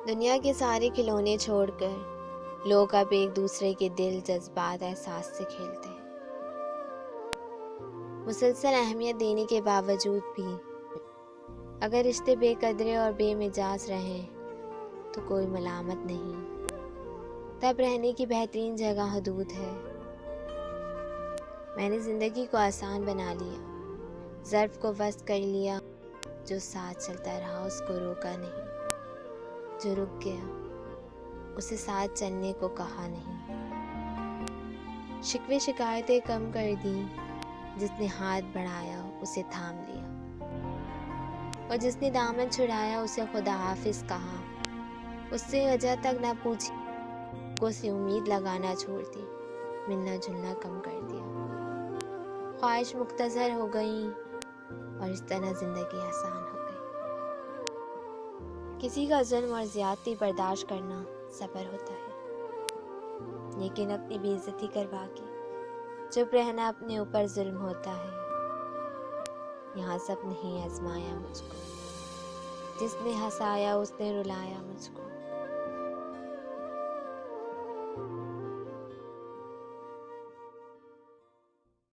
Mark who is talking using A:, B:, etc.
A: दुनिया के सारे खिलौने छोड़कर लोग अब एक दूसरे के दिल, जज्बात, एहसास से खेलते हैं। मुसलसल अहमियत देने के बावजूद भी अगर रिश्ते बेकदरे और बेमिजाज रहें तो कोई मलामत नहीं। तब रहने की बेहतरीन जगह हदूद है। मैंने ज़िंदगी को आसान बना लिया, ज़र्फ़ को वस्त कर लिया। जो साथ चलता रहा उसको रोका नहीं, जो रुक गया उसे साथ चलने को कहा नहीं। शिकवे शिकायतें कम कर दी, जिसने हाथ बढ़ाया उसे थाम लिया, और जिसने दामन छुड़ाया उसे खुदा हाफिज कहा। उससे वजह तक ना पूछी, को से उम्मीद लगाना छोड़ दी, मिलना जुलना कम कर दिया। ख्वाहिश मुख्तसर हो गई और इस तरह जिंदगी आसान हो गई। किसी का जुल्म और ज्यादती बर्दाश्त करना सब्र होता है, लेकिन अपनी बेइज्जती करवा के चुप रहना अपने ऊपर जुल्म होता है। यहाँ सब नहीं आजमाया मुझको, जिसने हंसाया उसने रुलाया मुझको।